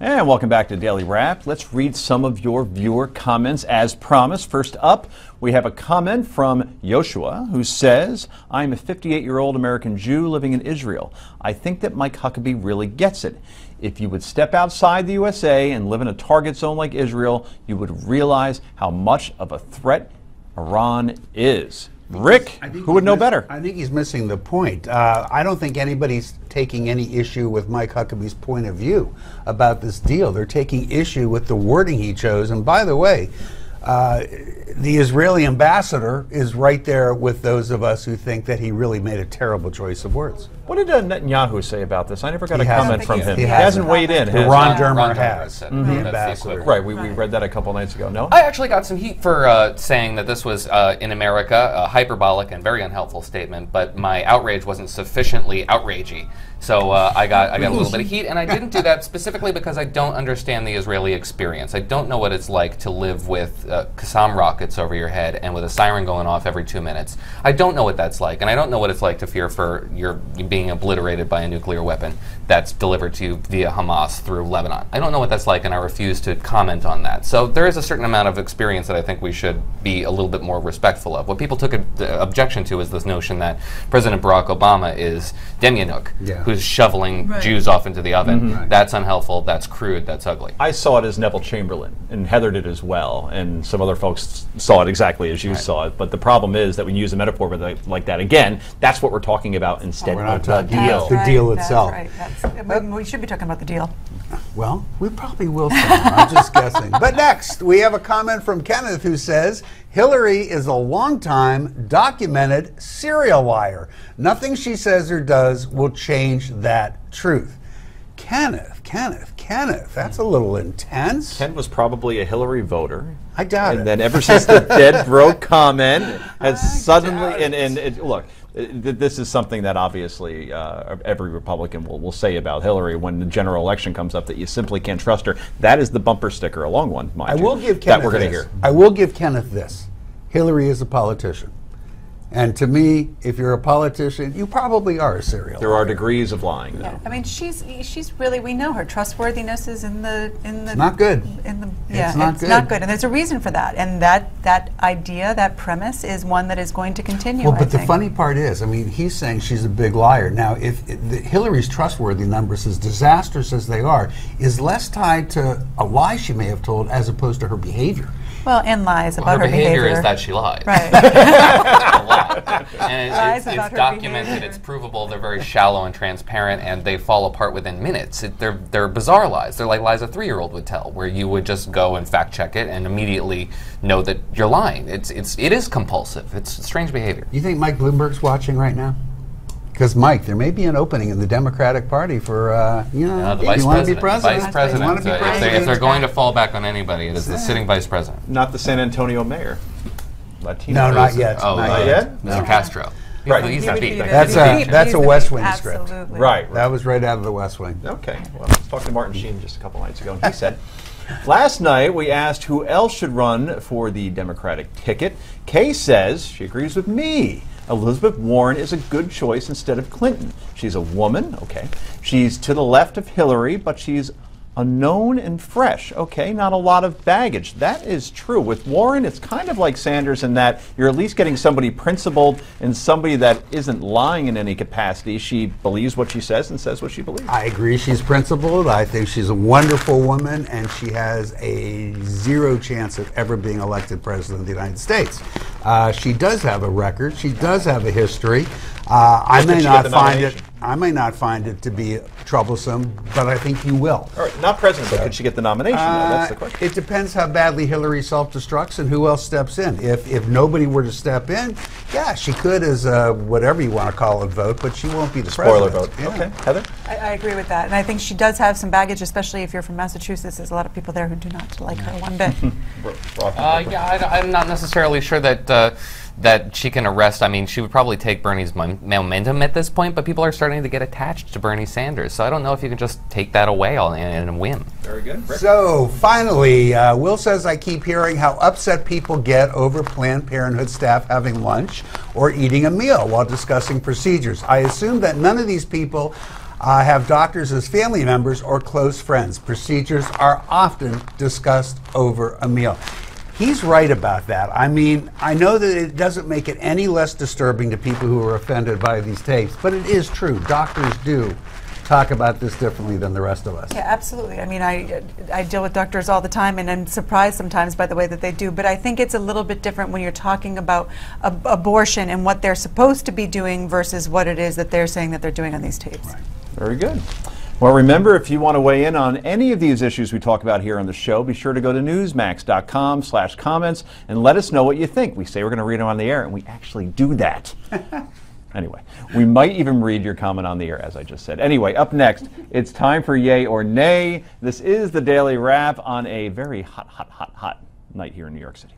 And welcome back to Daily Wrap. Let's read some of your viewer comments as promised. First up, we have a comment from Yoshua who says, I'm a 58-year-old American Jew living in Israel. I think that Mike Huckabee really gets it. If you would step outside the USA and live in a target zone like Israel, you would realize how much of a threat Iran is. Rick, who would know better? I think he's missing the point. I don't think anybody's taking any issue with Mike Huckabee's point of view about this deal. They're taking issue with the wording he chose. And by the way, the Israeli ambassador is right there with those of us who think that he really made a terrible choice of words. What did Netanyahu say about this? I never got a comment from him. He hasn't weighed in. Ron Dermer has. The ambassador. Right, we read that a couple nights ago. No? I actually got some heat for saying that this was, in America, a hyperbolic and very unhelpful statement, but my outrage wasn't sufficiently outragey. So I got a little bit of heat, and I didn't do that specifically because I don't understand the Israeli experience. I don't know what it's like to live with Qassam rockets over your head and with a siren going off every 2 minutes. I don't know what that's like, and I don't know what it's like to fear for your being obliterated by a nuclear weapon that's delivered to you via Hamas through Lebanon. I don't know what that's like, and I refuse to comment on that. So there is a certain amount of experience that I think we should be a little bit more respectful of. What people took an objection to is this notion that President Barack Obama is Demyanuk, who's shoveling Jews off into the oven. That's unhelpful, that's crude, that's ugly. I saw it as Neville Chamberlain, and Heather did as well, and some other folks saw it exactly as you saw it. But the problem is that when you use a metaphor like that, again, that's what we're talking about instead of the deal. The deal itself. That's right. We should be talking about the deal. Well, we probably will soon. I'm just guessing. But next, we have a comment from Kenneth who says, Hillary is a long-time, documented serial liar. Nothing she says or does will change that truth. Kenneth, that's a little intense. Ken was probably a Hillary voter. I doubt it. And then ever since the dead broke comment has suddenly, look, this is something that obviously every Republican will say about Hillary when the general election comes up, that you simply can't trust her. That is the bumper sticker, a long one, mind you, I will give Kenneth that we're going to hear. I will give Kenneth this. Hillary is a politician. And to me, if you're a politician, you probably are a serial liar. There are degrees of lying, though. Yeah, I mean, she's really, we know her trustworthiness is in the It's not good. It's not good, and there's a reason for that. And that idea, that premise, is one that is going to continue. Well, but the funny part is, I mean, he's saying she's a big liar. Now, if Hillary's trustworthy numbers, as disastrous as they are, is less tied to a lie she may have told as opposed to her behavior. Well, and lies about her behavior. Is that she lied. Right. A lot. And it's documented, behavior. it's provable, they're very shallow and transparent, and they fall apart within minutes. They're bizarre lies. They're like lies a 3-year-old would tell, where you would just go and fact check it and immediately know that you're lying. It is compulsive. It's strange behavior. You think Mike Bloomberg's watching right now? Because, Mike, there may be an opening in the Democratic Party for, the vice president. Vice president. If they're going to fall back on anybody, it is the sitting vice president. Not the San Antonio mayor. Latino. No, not yet. Oh, not yet? Mr. Castro. Right. He's the beat. That's a West Wing script. Right. That was right out of the West Wing. Okay. Well, I was talking to Martin Sheen just a couple nights ago, and he said, last night we asked who else should run for the Democratic ticket. Kay says she agrees with me. Elizabeth Warren is a good choice instead of Clinton. She's a woman, okay. She's to the left of Hillary, but she's unknown and fresh. Okay, not a lot of baggage. That is true. With Warren, it's kind of like Sanders in that you're at least getting somebody principled and somebody that isn't lying in any capacity. She believes what she says and says what she believes. I agree she's principled. I think she's a wonderful woman, and she has a zero chance of ever being elected president of the United States. She does have a record. She does have a history. I may not find it to be troublesome, but I think you will. All right, not president, but could she get the nomination? That's the question. It depends how badly Hillary self-destructs and who else steps in. If nobody were to step in, yeah, she could as a whatever you want to call it vote, but she won't be the spoiler president. vote. Yeah. Okay, Heather? I agree with that, and I think she does have some baggage, especially if you're from Massachusetts. There's a lot of people there who do not like her one bit. I'm not necessarily sure that she can arrest. I mean, she would probably take Bernie's momentum at this point, but people are starting to get attached to Bernie Sanders. So I don't know if you can just take that away in a whim. Very good. Rick? So finally, Will says, I keep hearing how upset people get over Planned Parenthood staff having lunch or eating a meal while discussing procedures. I assume that none of these people have doctors as family members or close friends. Procedures are often discussed over a meal. He's right about that. I mean, I know that it doesn't make it any less disturbing to people who are offended by these tapes, but it is true. Doctors do talk about this differently than the rest of us. Yeah, absolutely. I mean, I deal with doctors all the time, and I'm surprised sometimes by the way that they do, but I think it's a little bit different when you're talking about abortion and what they're supposed to be doing versus what it is that they're saying that they're doing on these tapes. Right. Very good. Well, remember, if you want to weigh in on any of these issues we talk about here on the show, be sure to go to newsmax.com/comments and let us know what you think. We say we're going to read them on the air, and we actually do that. Anyway, we might even read your comment on the air, as I just said. Anyway, up next, it's time for Yay or Nay. This is the Daily Wrap on a very hot night here in New York City.